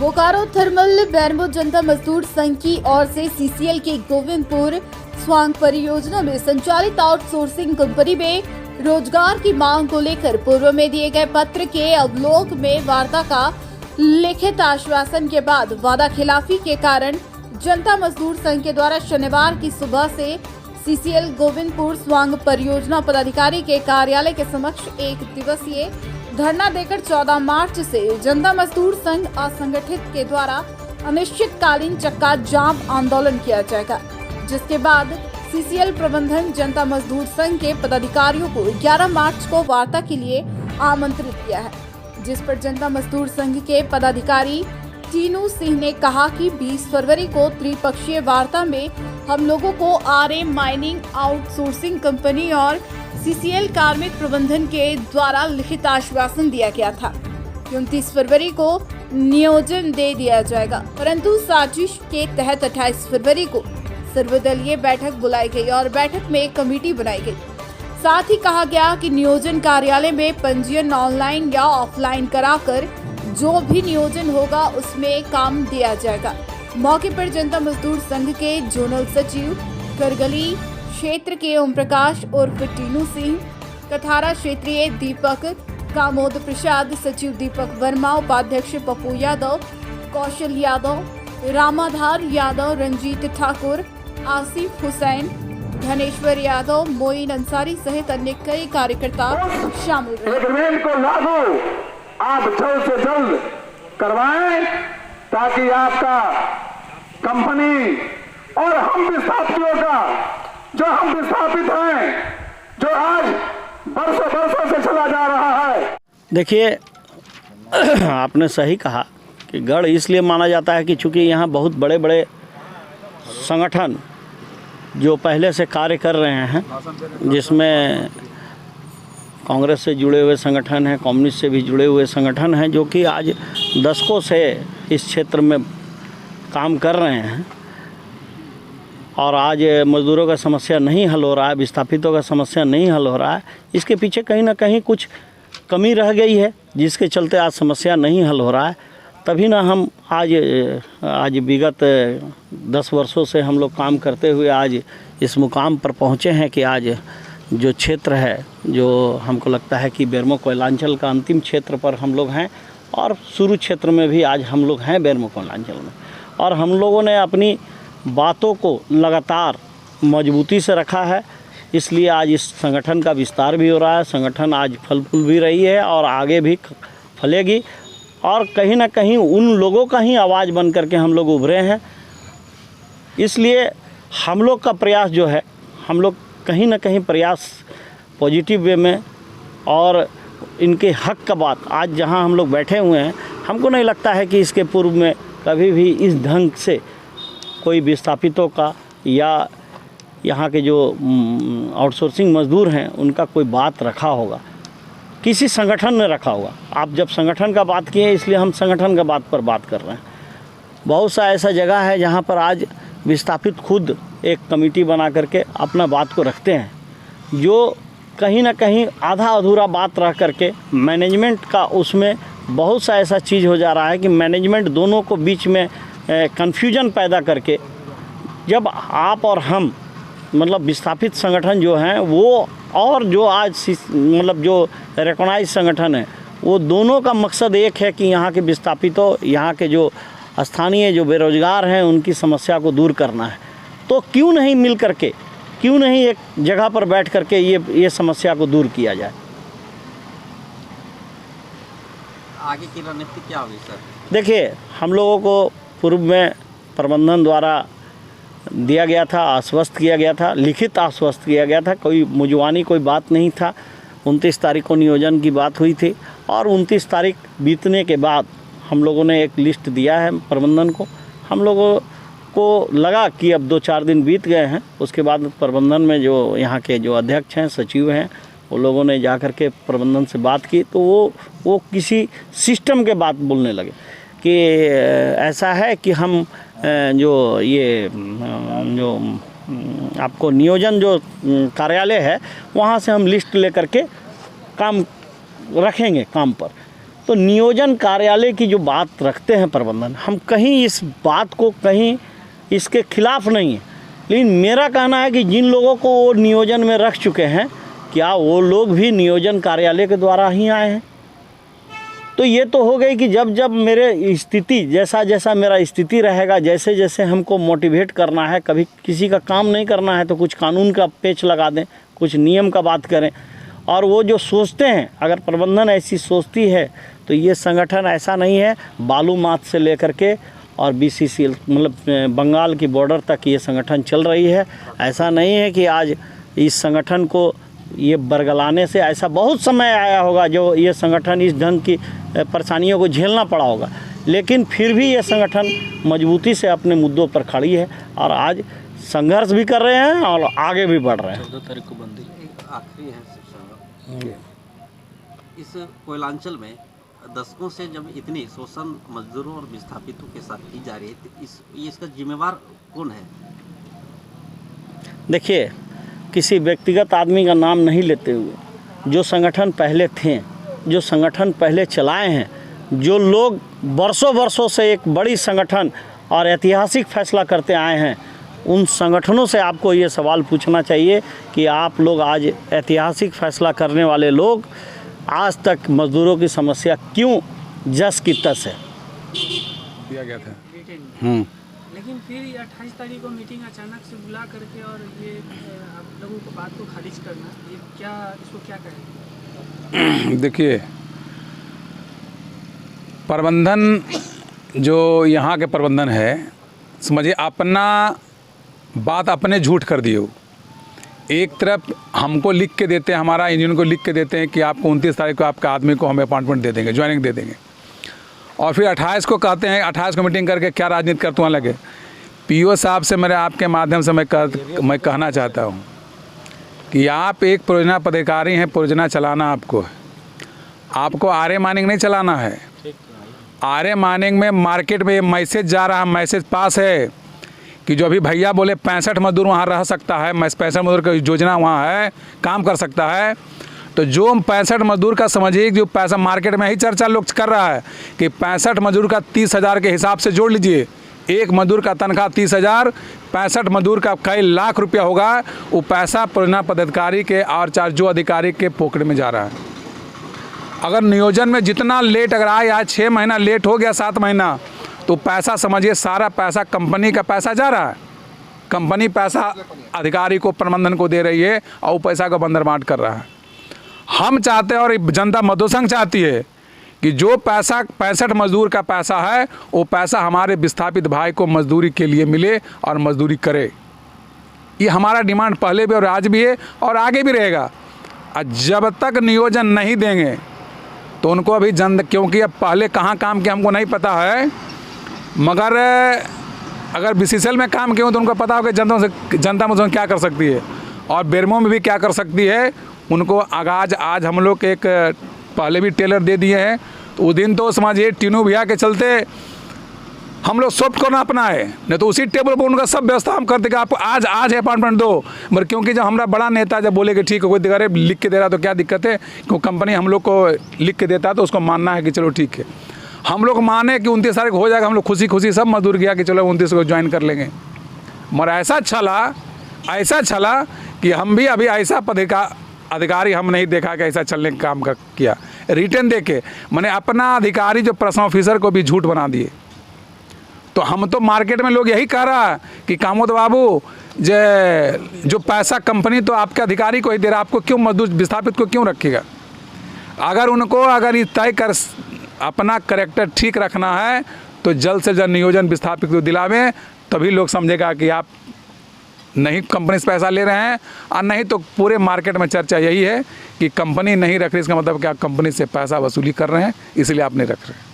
Bokaro thermal Bermo जनता मजदूर संघ की ओर से सीसीएल के गोविंदपुर स्वांग परियोजना में संचालित आउटसोर्सिंग कंपनी में रोजगार की मांग को लेकर पूर्व में दिए गए पत्र के अवलोक में वार्ता का लिखित आश्वासन के बाद वादा खिलाफी के कारण जनता मजदूर संघ के द्वारा शनिवार की सुबह से सीसीएल गोविंदपुर स्वांग परियोजना पदाधिकारी के कार्यालय के समक्ष एक दिवसीय धरना देकर 14 मार्च से जनता मजदूर संघ असंगठित के द्वारा अनिश्चितकालीन चक्का जाम आंदोलन किया जाएगा, जिसके बाद सीसीएल प्रबंधन जनता मजदूर संघ के पदाधिकारियों को 11 मार्च को वार्ता के लिए आमंत्रित किया है, जिस पर जनता मजदूर संघ के पदाधिकारी टीनू सिंह ने कहा कि 20 फरवरी को त्रिपक्षीय वार्ता में हम लोगों को आरएम माइनिंग आउटसोर्सिंग कंपनी और सीसीएल कार्मिक प्रबंधन के द्वारा लिखित आश्वासन दिया गया था कि 29 फरवरी को नियोजन दे दिया जाएगा, परंतु साजिश के तहत 28 फरवरी को सर्वदलीय बैठक बुलाई गई और बैठक में एक कमेटी बनाई गई। साथ ही कहा गया कि नियोजन कार्यालय में पंजीयन ऑनलाइन या ऑफलाइन कराकर जो भी नियोजन होगा उसमें काम दिया जाएगा। मौके पर जनता मजदूर संघ के जोनल सचिव करगली क्षेत्र के ओम प्रकाश उर्फ टीनू सिंह, कथारा क्षेत्रीय दीपक कामोद प्रसाद, सचिव दीपक वर्मा, उपाध्यक्ष पप्पू यादव, कौशल यादव, रामाधार यादव, रंजीत ठाकुर, आसिफ हुसैन, धनेश्वर यादव, मोइन अंसारी सहित अन्य कई कार्यकर्ता शामिल रहे। को लागू आप जल्द से जल्द करवाएं ताकि आपका कंपनी और हम विस्थापितों का जो हम विस्थापित हैं, जो आज बरसों से चला जा रहा है। देखिए, आपने सही कहा कि गढ़ इसलिए माना जाता है कि चूँकि यहाँ बहुत बड़े बड़े संगठन जो पहले से कार्य कर रहे हैं, जिसमें कांग्रेस से जुड़े हुए संगठन हैं, कम्युनिस्ट से भी जुड़े हुए संगठन हैं, जो कि आज दशकों से इस क्षेत्र में काम कर रहे हैं और आज मजदूरों का समस्या नहीं हल हो रहा है, विस्थापितों का समस्या नहीं हल हो रहा है। इसके पीछे कहीं ना कहीं कुछ कमी रह गई है, जिसके चलते आज समस्या नहीं हल हो रहा है। तभी ना हम आज विगत 10 वर्षों से हम लोग काम करते हुए आज इस मुकाम पर पहुँचे हैं कि आज जो क्षेत्र है, जो हमको लगता है कि बेरमो कोयलांचल का अंतिम क्षेत्र पर हम लोग हैं और शुरू क्षेत्र में भी आज हम लोग हैं बेरमो कोयलांचल में, और हम लोगों ने अपनी बातों को लगातार मजबूती से रखा है। इसलिए आज इस संगठन का विस्तार भी हो रहा है, संगठन आज फल फूल भी रही है और आगे भी फलेगी, और कहीं ना कहीं उन लोगों का ही आवाज़ बन करके हम लोग उभरे हैं। इसलिए हम लोग का प्रयास जो है, हम लोग कहीं ना कहीं प्रयास पॉजिटिव वे में, और इनके हक का बात आज जहां हम लोग बैठे हुए हैं, हमको नहीं लगता है कि इसके पूर्व में कभी भी इस ढंग से कोई विस्थापितों का या यहाँ के जो आउटसोर्सिंग मजदूर हैं उनका कोई बात रखा होगा, किसी संगठन ने रखा होगा। आप जब संगठन का बात किए, इसलिए हम संगठन का बात पर बात कर रहे हैं। बहुत सा ऐसा जगह है जहाँ पर आज विस्थापित खुद एक कमेटी बना करके अपना बात को रखते हैं, जो कहीं ना कहीं आधा अधूरा बात रह करके मैनेजमेंट का उसमें बहुत सा ऐसा चीज़ हो जा रहा है कि मैनेजमेंट दोनों को बीच में कन्फ्यूजन पैदा करके, जब आप और हम मतलब विस्थापित संगठन जो हैं वो और जो आज मतलब जो रिकॉग्नाइज संगठन है, वो दोनों का मकसद एक है कि यहाँ के विस्थापितों, यहाँ के जो स्थानीय जो बेरोजगार हैं उनकी समस्या को दूर करना है। तो क्यों नहीं मिल करके, क्यों नहीं एक जगह पर बैठ करके ये समस्या को दूर किया जाए। आगे की रणनीति क्या होगी सर? देखिए, हम लोगों को पूर्व में प्रबंधन द्वारा दिया गया था, आश्वस्त किया गया था, लिखित आश्वस्त किया गया था, कोई मुजवानी कोई बात नहीं था। 29 तारीख को नियोजन की बात हुई थी और 29 तारीख बीतने के बाद हम लोगों ने एक लिस्ट दिया है प्रबंधन को। हम लोगों को लगा कि अब 2-4 दिन बीत गए हैं, उसके बाद प्रबंधन में जो यहाँ के जो अध्यक्ष हैं, सचिव हैं, वो लोगों ने जा कर के प्रबंधन से बात की, तो वो किसी सिस्टम के बात बोलने लगे कि ऐसा है कि हम जो आपको नियोजन जो कार्यालय है वहाँ से हम लिस्ट लेकर के काम रखेंगे काम पर। तो नियोजन कार्यालय की जो बात रखते हैं प्रबंधन, हम कहीं इस बात को कहीं इसके खिलाफ नहीं है, लेकिन मेरा कहना है कि जिन लोगों को वो नियोजन में रख चुके हैं, क्या वो लोग भी नियोजन कार्यालय के द्वारा ही आए हैं? तो ये तो हो गई कि जब जब मेरे स्थिति जैसा जैसा मेरा स्थिति रहेगा, जैसे जैसे हमको मोटिवेट करना है, कभी किसी का काम नहीं करना है तो कुछ कानून का पेच लगा दें, कुछ नियम का बात करें। और वो जो सोचते हैं, अगर प्रबंधन ऐसी सोचती है तो ये संगठन ऐसा नहीं है, बालू माथ से लेकर के और BCCL मतलब बंगाल की बॉर्डर तक ये संगठन चल रही है। ऐसा नहीं है कि आज इस संगठन को ये बरगलाने से ऐसा बहुत समय आया होगा जो ये संगठन इस ढंग की परेशानियों को झेलना पड़ा होगा, लेकिन फिर भी ये संगठन मजबूती से अपने मुद्दों पर खड़ी है और आज संघर्ष भी कर रहे हैं और आगे भी बढ़ रहे हैं। 14 तारीख को बंदी आखिरी है शिवसागर। इस कोयलांचल में दशकों से जब इतनी शोषण मजदूरों और विस्थापितों के साथ की जा रही है, तो इसका जिम्मेवार कौन है? देखिए, किसी व्यक्तिगत आदमी का नाम नहीं लेते हुए, जो संगठन पहले थे, जो संगठन पहले चलाए हैं, जो लोग वर्षों से एक बड़ी संगठन और ऐतिहासिक फैसला करते आए हैं, उन संगठनों से आपको ये सवाल पूछना चाहिए कि आप लोग आज ऐतिहासिक फैसला करने वाले लोग आज तक मजदूरों की समस्या क्यों जस की तस है? दिया गया था। लेकिन फिर 28 तारीख को मीटिंग अचानक से बुला करके और ये आप लोगों को बात को खारिज करना, ये क्या, इसको क्या कहें? देखिए, प्रबंधन जो यहाँ के प्रबंधन है, समझिए अपना बात अपने झूठ कर दिए। एक तरफ हमको लिख के देते हैं, हमारा यूनियन को लिख के देते हैं कि आपको 29 तारीख को आपका आदमी को हम अपॉइंटमेंट दे देंगे, ज्वाइनिंग दे देंगे, और फिर 28 को कहते हैं 28 को मीटिंग करके क्या राजनीति करते वहाँ लगे। PO साहब से मेरे आपके माध्यम से मैं कहना चाहता हूँ कि आप एक परियोजना पदाधिकारी हैं, परियोजना चलाना आपको है, आपको आर्य माइनिंग नहीं चलाना है। आर्य माइनिंग में मार्केट में मैसेज जा रहा है, मैसेज पास है कि जो अभी भैया बोले 65 मजदूर वहाँ रह सकता है, 65 मजदूर की योजना वहाँ है, काम कर सकता है। तो जो 65 मजदूर का समझिए, जो पैसा मार्केट में ही चर्चा लोग कर रहा है कि 65 मजदूर का 30,000 के हिसाब से जोड़ लीजिए, एक मजदूर का तनख्वाह 30,000, 65 मजदूर का कई लाख रुपया होगा। वो पैसा परियोजना पदाधिकारी के और 4 जो अधिकारी के पॉकेट में जा रहा है। अगर नियोजन में जितना लेट अगर आए, आज 6 महीना लेट हो गया, 7 महीना, तो पैसा समझिए सारा पैसा कंपनी का पैसा जा रहा है। कंपनी पैसा अधिकारी को, प्रबंधन को दे रही है और वो पैसा को बंदरबाट कर रहा है। हम चाहते हैं और जनता मधुसंघ चाहती है कि जो पैसा 65 मजदूर का पैसा है, वो पैसा हमारे विस्थापित भाई को मजदूरी के लिए मिले और मजदूरी करे। ये हमारा डिमांड पहले भी और आज भी है और आगे भी रहेगा। जब तक नियोजन नहीं देंगे तो उनको अभी क्योंकि अब पहले कहाँ काम किया हमको नहीं पता है, मगर अगर BCCL में काम किए हो तो उनको पता हो कि जनता मुझे क्या कर सकती है और बेरमो में भी क्या कर सकती है। उनको आज हम लोग एक पहले भी टेलर दे दिए हैं। तो उस दिन तो समझिए टीनू भैया के चलते हम लोग सॉफ्ट कॉर्नर अपनाए, नहीं तो उसी टेबल पर उनका सब व्यवस्था हम करते कि आपको आज अपॉइंटमेंट दो। मगर क्योंकि जब हमारा बड़ा नेता जब बोले कि ठीक है, कोई दिखा रहे लिख के दे रहा तो क्या दिक्कत है, क्योंकि कंपनी हम लोग को लिख के देता है तो उसको मानना है कि चलो ठीक है। हम लोग माने कि 29 तारीख हो जाएगा, हम लोग खुशी सब मजदूर किया कि चलो 29 को ज्वाइन कर लेंगे। मगर ऐसा छला कि हम भी अभी ऐसा अधिकारी हम नहीं देखा कि ऐसा चलने का काम किया। रिटर्न दे के मैंने अपना अधिकारी जो पर्सनल ऑफिसर को भी झूठ बना दिए। तो हम तो मार्केट में लोग यही कह रहा है कि कामोद बाबू जो पैसा कंपनी तो आपके अधिकारी को ही दे रहा, आपको क्यों मजदूर विस्थापित को क्यों रखेगा? अगर ये तय कर अपना कैरेक्टर ठीक रखना है तो जल्द से जल्द नियोजन विस्थापित को दिलावें, तभी लोग समझेगा कि आप नहीं कंपनी से पैसा ले रहे हैं। और नहीं तो पूरे मार्केट में चर्चा यही है कि कंपनी नहीं रख रही, इसका मतलब कि आप कंपनी से पैसा वसूली कर रहे हैं, इसलिए आप नहीं रख रहे हैं।